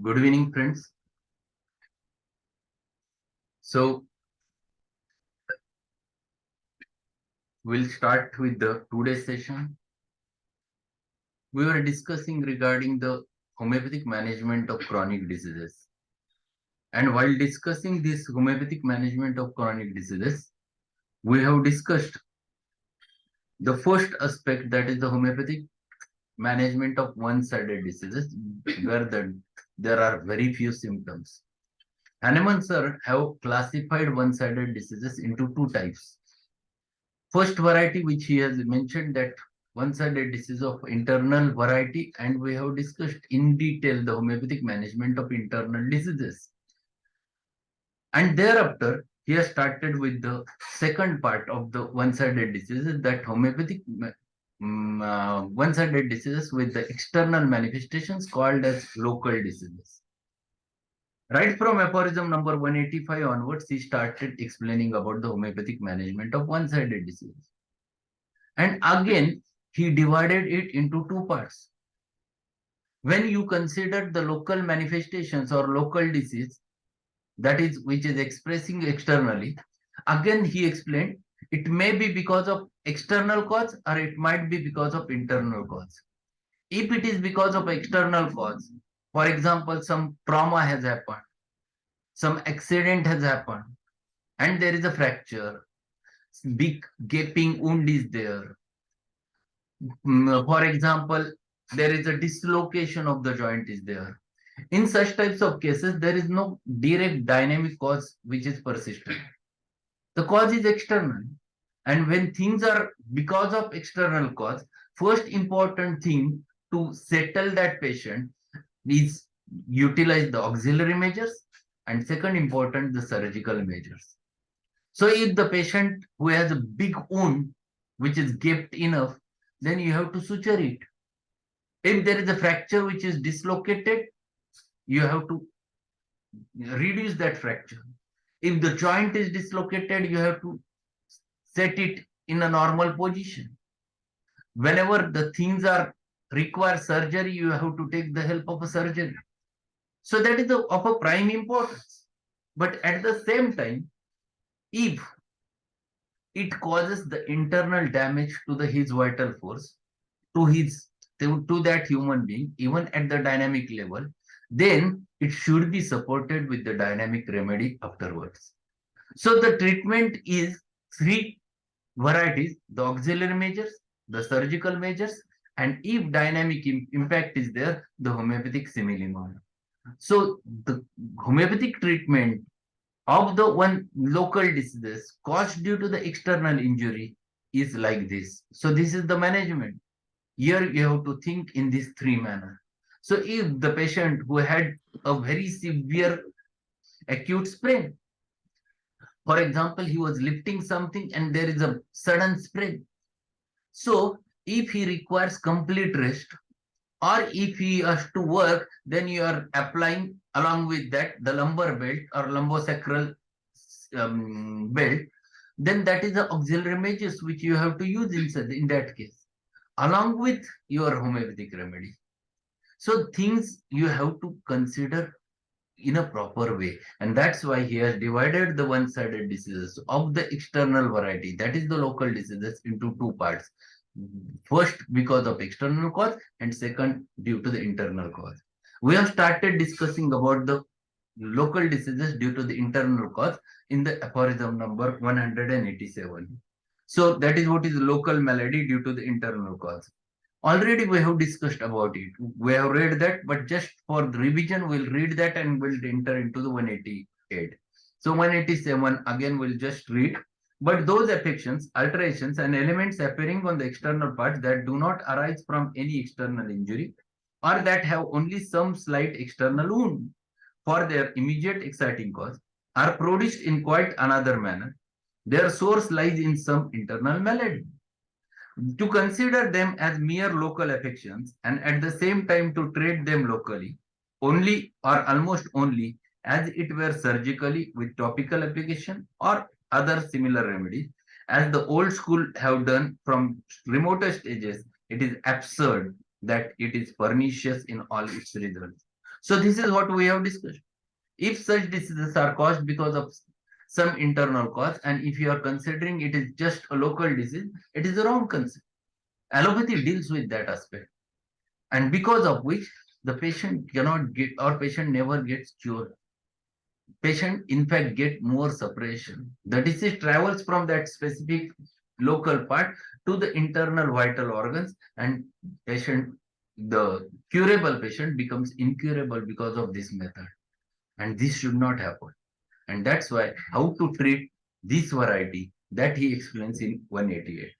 Good evening, friends. So we'll start with the today's session. We were discussing regarding the homeopathic management of chronic diseases. And while discussing this homeopathic management of chronic diseases, we have discussed the first aspect, that is the homeopathic management of one-sided diseases, where there are very few symptoms. Hahnemann sir have classified one-sided diseases into two types. First variety, which he has mentioned, that one-sided disease of internal variety, and we have discussed in detail the homeopathic management of internal diseases. And thereafter, he has started with the second part of the one-sided diseases, that homeopathic one-sided diseases with the external manifestations called as local diseases. Right from aphorism number 185 onwards, he started explaining about the homeopathic management of one-sided disease. And again, he divided it into two parts. When you consider the local manifestations or local disease, that is, which is expressing externally, again he explained it may be because of external cause or it might be because of internal cause. If it is because of external cause, for example, some trauma has happened, some accident has happened, and there is a fracture, big gaping wound is there. For example, there is a dislocation of the joint is there. In such types of cases, there is no direct dynamic cause which is persistent. The cause is external. And when things are because of external cause, first important thing to settle that patient is utilize the auxiliary measures, and second important, the surgical measures. So if the patient who has a big wound which is gaped enough, then you have to suture it. If there is a fracture which is dislocated, you have to reduce that fracture. If the joint is dislocated, you have to set it in a normal position. Whenever the things are require surgery, you have to take the help of a surgeon. So that is of a prime importance. But at the same time, if it causes the internal damage to his vital force, to that human being, even at the dynamic level, then it should be supported with the dynamic remedy afterwards. So the treatment is three varieties: the auxiliary measures, the surgical measures, and if dynamic impact is there, the homeopathic simile. So the homeopathic treatment of the one local diseases caused due to the external injury is like this. So this is the management. Here you have to think in these three manners. So if the patient who had a very severe acute sprain, for example, he was lifting something and there is a sudden sprain. So if he requires complete rest, or if he has to work, then you are applying along with that the lumbar belt or lumbosacral belt. Then that is the auxiliary measures which you have to use in that case, along with your homeopathic remedy. So things you have to consider in a proper way, and that's why he has divided the one-sided diseases of the external variety, that is the local diseases, into two parts. First, because of external cause, and second, due to the internal cause. We have started discussing about the local diseases due to the internal cause in the aphorism number 187. So that is what is local malady due to the internal cause. Already we have discussed about it. We have read that, but just for the revision, we'll read that and we'll enter into the 188. So 187 again we'll just read. But those affections, alterations, and elements appearing on the external parts that do not arise from any external injury or that have only some slight external wound for their immediate exciting cause are produced in quite another manner. Their source lies in some internal malady. To consider them as mere local affections and at the same time to treat them locally, only or almost only as it were surgically with topical application or other similar remedies, as the old school have done from remotest ages, it is absurd that it is pernicious in all its results. So this is what we have discussed. If such diseases are caused because of some internal cause, and if you are considering it is just a local disease, it is a wrong concept. Allopathy deals with that aspect, and because of which the patient cannot get, or patient never gets cured. Patient, in fact, get more suppression. The disease travels from that specific local part to the internal vital organs, and patient, the curable patient becomes incurable because of this method. And this should not happen. And that's why how to treat this variety that he explains in 188.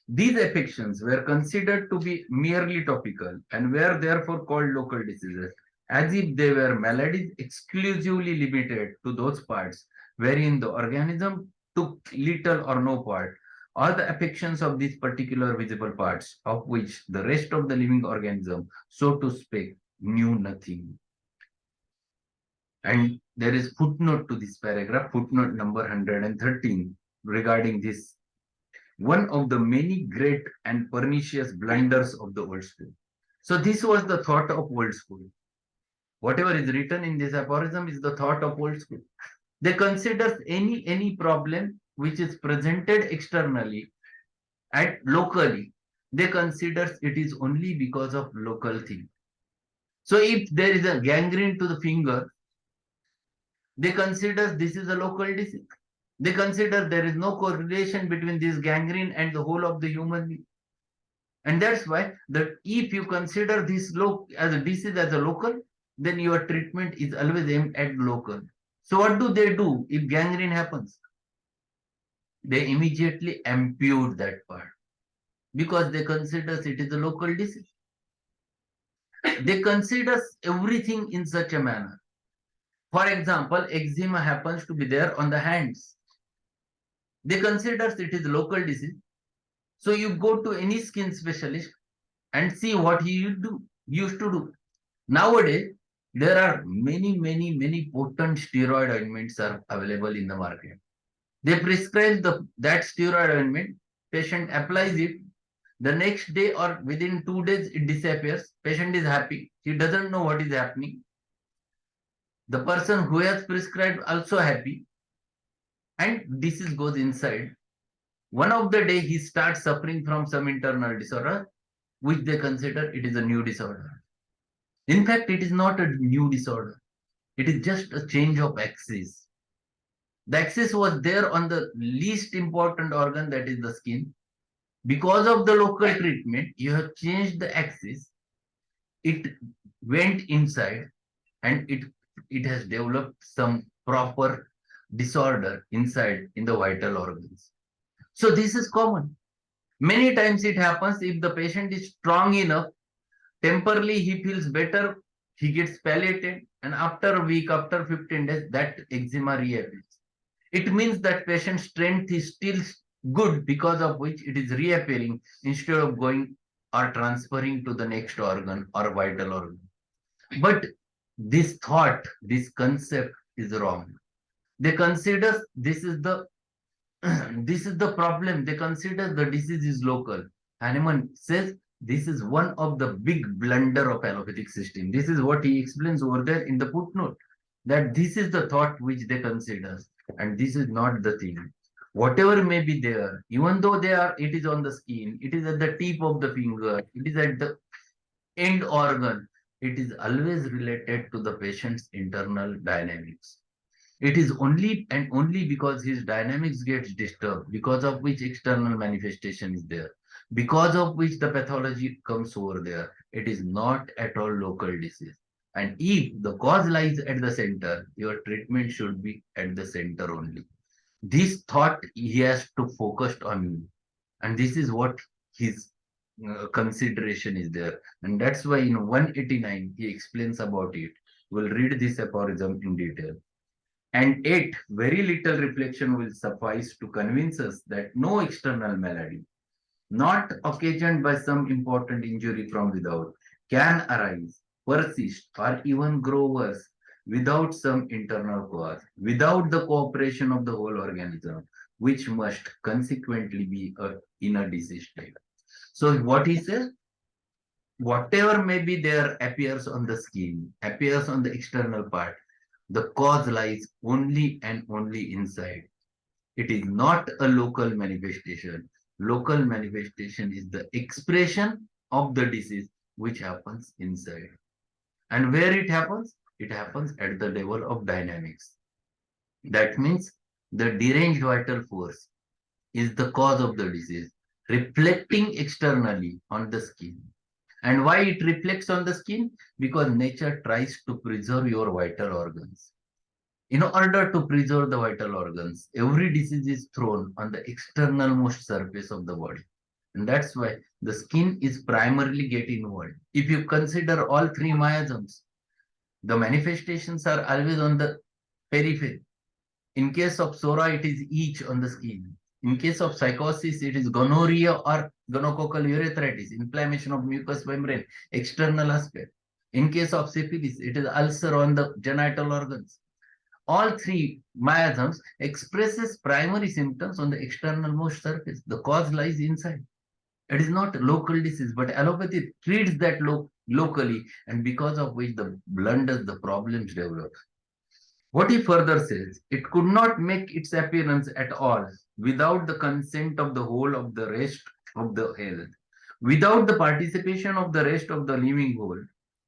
These affections were considered to be merely topical and were therefore called local diseases, as if they were maladies exclusively limited to those parts wherein the organism took little or no part, or the affections of these particular visible parts, of which the rest of the living organism, so to speak, knew nothing. And there is footnote to this paragraph, footnote number 113, regarding this, one of the many great and pernicious blunders of the old school. So this was the thought of old school. Whatever is written in this aphorism is the thought of old school. They consider any problem which is presented externally and locally, they consider it is only because of local thing. So if there is a gangrene to the finger, they consider this is a local disease. They consider there is no correlation between this gangrene and the whole of the human being. And that's why that if you consider this as a disease as a local, then your treatment is always aimed at local. So what do they do if gangrene happens? They immediately amputate that part because they consider it is a local disease. They consider everything in such a manner. For example, eczema happens to be there on the hands. They consider it is local disease. So you go to any skin specialist and see what he used to do. Nowadays, there are many potent steroid ointments are available in the market. They prescribe that steroid ointment, patient applies it, the next day or within 2 days it disappears, patient is happy, he doesn't know what is happening. The person who has prescribed also happy, and disease goes inside. One of the day he starts suffering from some internal disorder, which they consider it is a new disorder. In fact, it is not a new disorder. It is just a change of axis. The axis was there on the least important organ, that is the skin. Because of the local treatment, you have changed the axis. It went inside and it has developed some proper disorder inside in the vital organs. So this is common. Many times it happens if the patient is strong enough, temporarily he feels better, he gets palliated, and after a week, after 15 days, that eczema reappears. It means that patient's strength is still good, because of which it is reappearing instead of going or transferring to the next organ or vital organ. But this thought, this concept is wrong. They consider this is the this is the problem. They consider the disease is local. Hahnemann says this is one of the big blunder of allopathic system. This is what he explains over there in the footnote, that this is the thought which they consider, and this is not the thing. Whatever may be there, even though it is on the skin, it is at the tip of the finger, it is at the end organ. it is always related to the patient's internal dynamics. It is only and only because his dynamics gets disturbed, because of which external manifestation is there, because of which the pathology comes over there. It is not at all local disease. And if the cause lies at the center, your treatment should be at the center only. This thought he has to focus on, and this is what his consideration is there. And that's why in 189 he explains about it. We'll read this aphorism in detail. And yet, very little reflection will suffice to convince us that no external malady, not occasioned by some important injury from without, can arise, persist, or even grow worse without some internal cause, without the cooperation of the whole organism, which must consequently be in a disease state. So, what he says, whatever may be there appears on the skin, appears on the external part, the cause lies only and only inside. It is not a local manifestation. Local manifestation is the expression of the disease which happens inside. And where it happens? It happens at the level of dynamics. That means the deranged vital force is the cause of the disease, reflecting externally on the skin. And why it reflects on the skin? Because nature tries to preserve your vital organs. In order to preserve the vital organs, every disease is thrown on the externalmost surface of the body. And that's why the skin is primarily get involved. If you consider all three miasms, the manifestations are always on the periphery. In case of psora, it is itch on the skin. In case of psychosis, it is gonorrhea or gonococcal urethritis, inflammation of mucous membrane, external aspect. In case of syphilis, it is ulcer on the genital organs. All three miasms expresses primary symptoms on the externalmost surface. The cause lies inside. It is not local disease, but allopathy treats that locally, and because of which the blunders, the problems develop. What he further says, it could not make its appearance at all without the consent of the whole of the rest of the health, without the participation of the rest of the living whole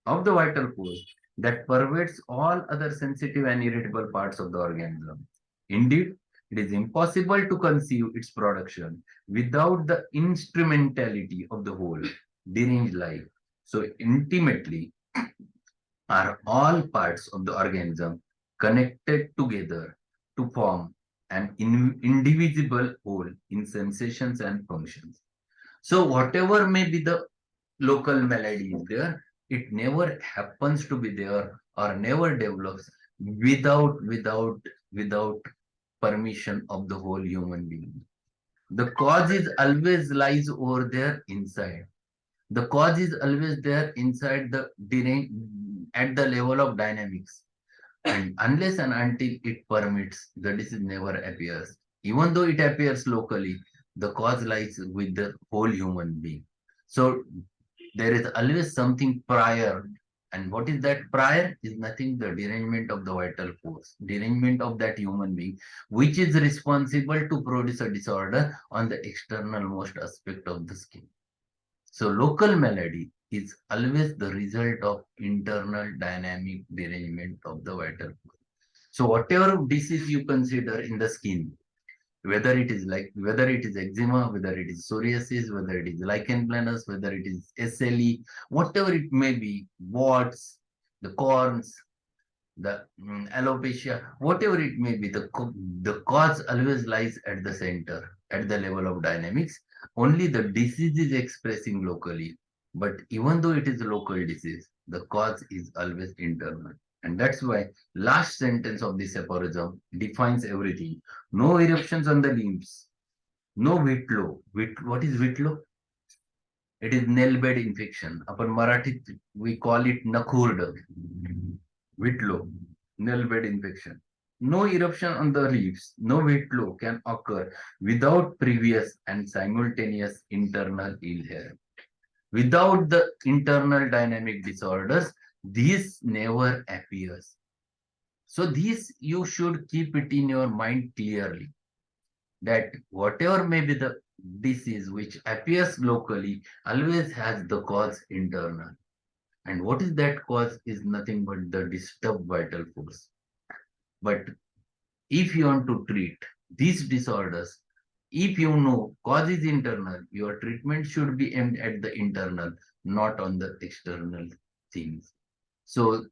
of the vital force that pervades all other sensitive and irritable parts of the organism. Indeed, it is impossible to conceive its production without the instrumentality of the whole deranged life. So intimately are all parts of the organism connected together to form an indivisible whole in sensations and functions. So whatever may be the local malady is there, it never happens to be there or never develops without permission of the whole human being. The cause is always lies over there inside. The cause is always there inside the at the level of dynamics. And unless and until it permits, the disease never appears. Even though it appears locally, the cause lies with the whole human being. So there is always something prior. And what is that prior? Is nothing the derangement of the vital force, derangement of that human being, which is responsible to produce a disorder on the external most aspect of the skin. So local malady is always the result of internal dynamic derangement of the vital force. So whatever disease you consider in the skin, whether it is eczema, whether it is psoriasis, whether it is lichen planus, whether it is SLE, whatever it may be, warts, the corns, the alopecia, whatever it may be, the cause always lies at the center, at the level of dynamics. Only the disease is expressing locally. But even though it is a local disease, the cause is always internal. And that's why last sentence of this aphorism defines everything. No eruptions on the limbs, no whitlow. What is whitlow? It is nail bed infection. Upon Marathi, we call it nakhurd. Whitlow, nail bed infection. No eruption on the leaves, no whitlow can occur without previous and simultaneous internal ill health. Without the internal dynamic disorders, this never appears. So this you should keep it in your mind clearly that whatever may be the disease which appears locally always has the cause internal. And what is that cause is nothing but the disturbed vital force. But if you want to treat these disorders, if you know cause is internal, your treatment should be aimed at the internal, not on the external things. So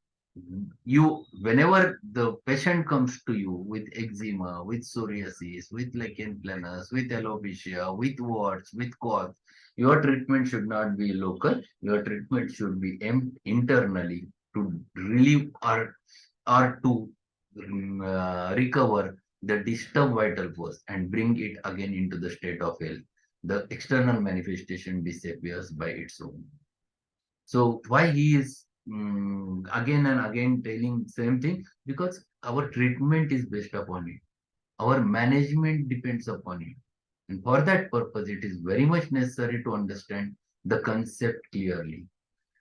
you, whenever the patient comes to you with eczema, with psoriasis, with lichen planus, with alopecia, with warts, with coughs, your treatment should not be local. Your treatment should be aimed internally to relieve or to recover the disturbed vital force and bring it again into the state of health. The external manifestation disappears by its own. So why he is again and again telling same thing? Because our treatment is based upon it. Our management depends upon it. And for that purpose, it is very much necessary to understand the concept clearly.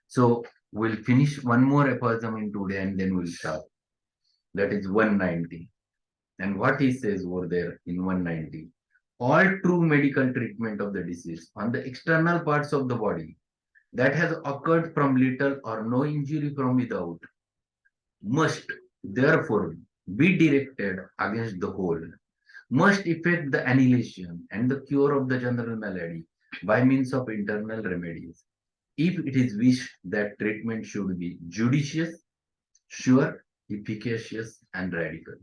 So we'll finish one more aphorism in today and then we'll start. That is 190. And what he says over there in 190. All true medical treatment of the disease on the external parts of the body that has occurred from little or no injury from without must therefore be directed against the whole, must effect the annihilation and the cure of the general malady by means of internal remedies. If it is wished that treatment should be judicious, sure, efficacious, and radical.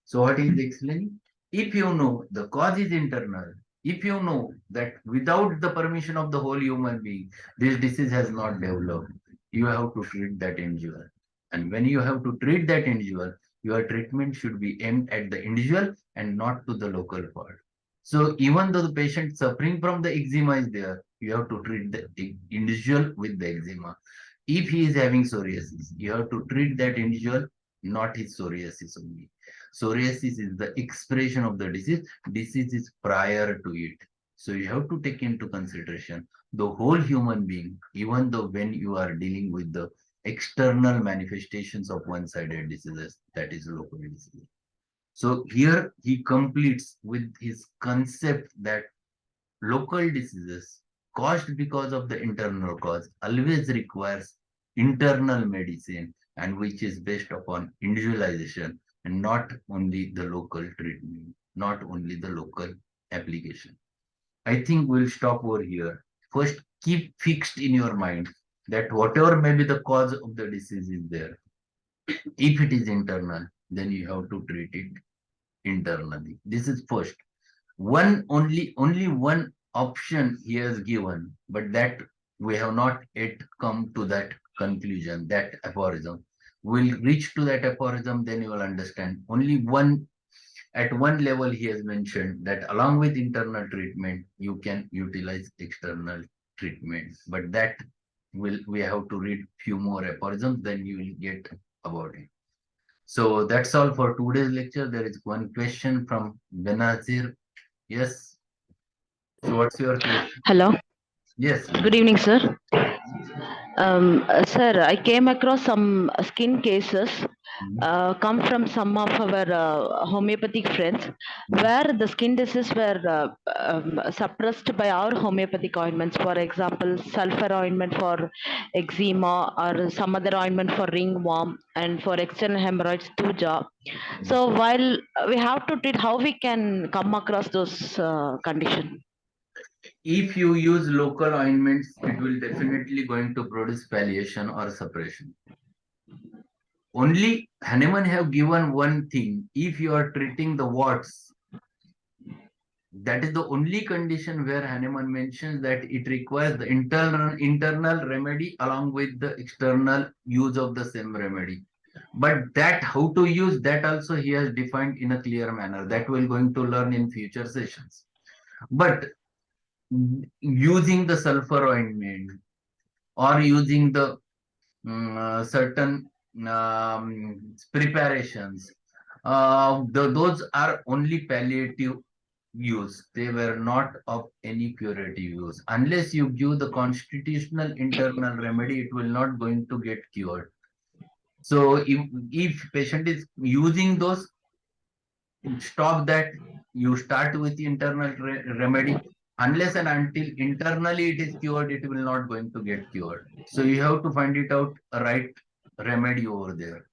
So what is explaining? If you know the cause is internal, if you know that without the permission of the whole human being, this disease has not developed, you have to treat that individual. And when you have to treat that individual, your treatment should be aimed at the individual and not to the local part. So even though the patient suffering from the eczema is there, you have to treat the individual with the eczema. If he is having psoriasis, you have to treat that individual, not his psoriasis only. Psoriasis is the expression of the disease. Disease is prior to it. So you have to take into consideration the whole human being, even though when you are dealing with the external manifestations of one-sided diseases, that is local disease. So here he completes with his concept that local diseases caused because of the internal cause always requires internal medicine and which is based upon individualization and not only the local treatment, not only the local application. I think we'll stop over here. First, keep fixed in your mind that whatever may be the cause of the disease is there. If it is internal, then you have to treat it internally. This is first. Only one option he has given, but that we have not yet come to that conclusion, that aphorism. We'll reach to that aphorism, then you will understand. Only one, at one level he has mentioned that along with internal treatment, you can utilize external treatment. But that we have to read few more aphorisms, then you will get about it. So that's all for today's lecture. There is one question from Benazir. Yes. So what's your question? Hello. Yes. Good evening, sir. Sir, I came across some skin cases come from some of our homeopathic friends where the skin disease were suppressed by our homeopathic ointments. For example, sulfur ointment for eczema or some other ointment for ringworm and for external hemorrhoids, tuja. So while we have to treat, how we can come across those conditions? If you use local ointments, it will definitely going to produce palliation or suppression. Only Hahnemann have given one thing. If you are treating the warts, that is the only condition where Hahnemann mentions that it requires the internal remedy along with the external use of the same remedy. But that how to use that also he has defined in a clear manner. That we're going to learn in future sessions. But using the sulfur ointment or using the certain preparations, those are only palliative use. They were not of any curative use. Unless you give the constitutional internal remedy, it will not going to get cured. So if patient is using those, stop that. You start with the internal remedy. Unless and until internally it is cured, it will not going to get cured. So you have to find it out a right remedy over there.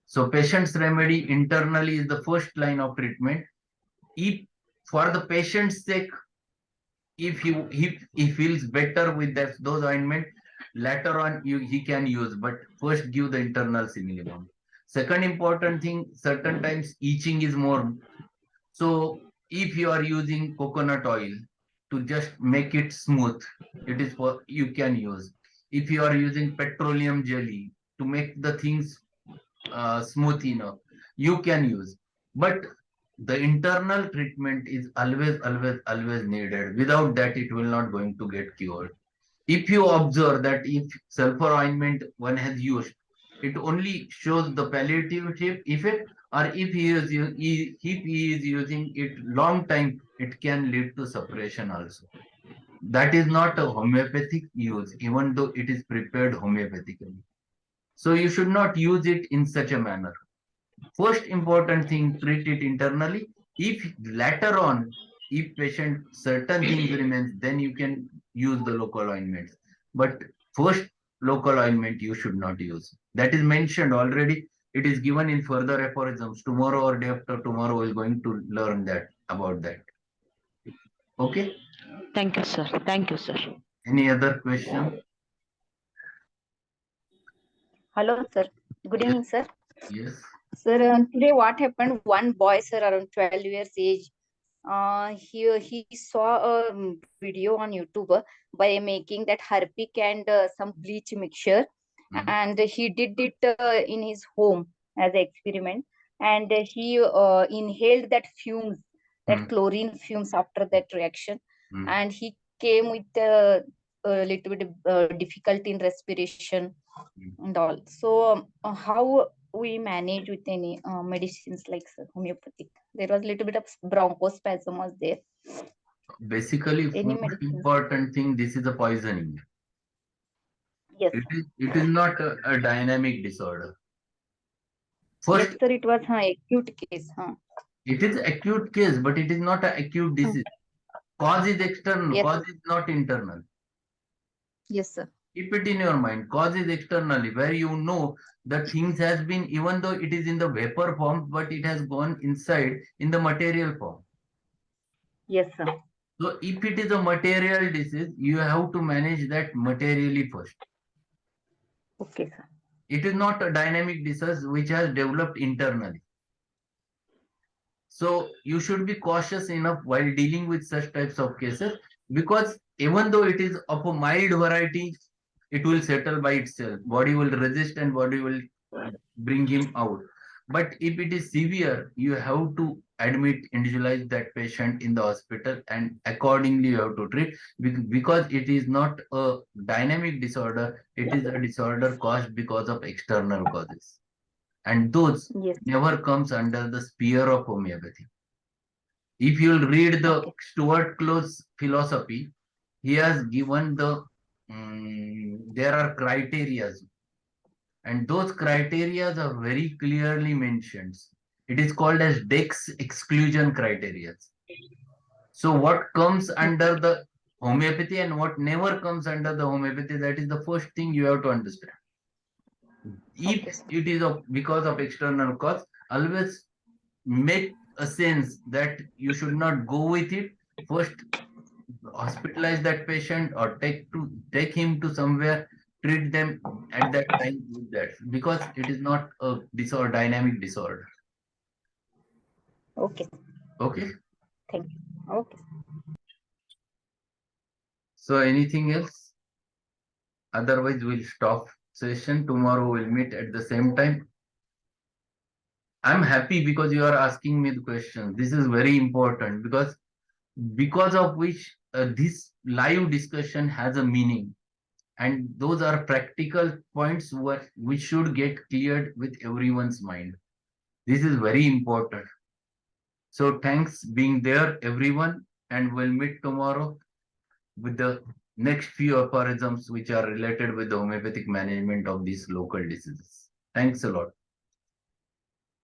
So patient's remedy internally is the first line of treatment. If for the patient's sake, if he feels better with those ointment, later on he can use, but first give the internal simillimum. Second important thing, certain times itching is more. So if you are using coconut oil to just make it smooth, it is for you can use. If you are using petroleum jelly to make the things smooth enough, you can use. But the internal treatment is always needed. Without that, it will not going to get cured. If you observe that if sulfur ointment one has used, it only shows the palliative effect, or if if he is using it long time, it can lead to suppression also. That is not a homeopathic use, even though it is prepared homeopathically. So you should not use it in such a manner. First important thing, treat it internally. If later on, if patient certain things remains, then you can use the local ointments. But first local ointment you should not use. That is mentioned already. It is given in further aphorisms. Tomorrow or day after tomorrow, we're going to learn that about that. Okay. Thank you, sir. Thank you, sir. Any other question? Hello, sir. Good evening, sir. Yes. Sir, today what happened? One boy, sir, around 12 years age, he saw a video on YouTube by making that harpic and some bleach mixture, and he did it in his home as an experiment, and he inhaled that fumes, that chlorine fumes after that reaction, and he came with a little bit difficulty in respiration and all. So how we manage with any medicines like homeopathic? There was a little bit of bronchospasm was there. Basically, Any most medicine? important thing, this is a poisoning. Yes. It is not a dynamic disorder. First, Yes, sir. It was acute case. it is acute case, but it is not an acute disease. Cause is external, Yes. cause is not internal. Yes, sir. Keep it in your mind. Cause is externally, where you know that things has been, even though it is in the vapor form, but it has gone inside in the material form. Yes, sir. So if it is a material disease, you have to manage that materially first. Okay, sir. It is not a dynamic disease which has developed internally. So you should be cautious enough while dealing with such types of cases, because even though it is of a mild variety, it will settle by itself. Body will resist and body will bring him out. But if it is severe, you have to admit, individualize that patient in the hospital, and accordingly you have to treat, because it is not a dynamic disorder. It is a disorder caused because of external causes. And those never comes under the sphere of homeopathy. If you'll read the Stuart Close philosophy, he has given there are criteria, and those criteria are very clearly mentioned. It is called as Dex exclusion criteria. So what comes under the homeopathy and what never comes under the homeopathy, that is the first thing you have to understand. If it is because of external cause, always make a sense that you should not go with it. First, hospitalize that patient or take him to somewhere, treat them at that time with that, because it is not a disorder, dynamic disorder. Okay. Okay. Thank you. Okay. So anything else? Otherwise, we'll stop session. Tomorrow we'll meet at the same time. I'm happy because you are asking me the question. This is very important, because of which this live discussion has a meaning, and those are practical points which should get cleared with everyone's mind. This is very important. So thanks being there, everyone, and we'll meet tomorrow with the next few aphorisms which are related with the homeopathic management of these local diseases. Thanks a lot.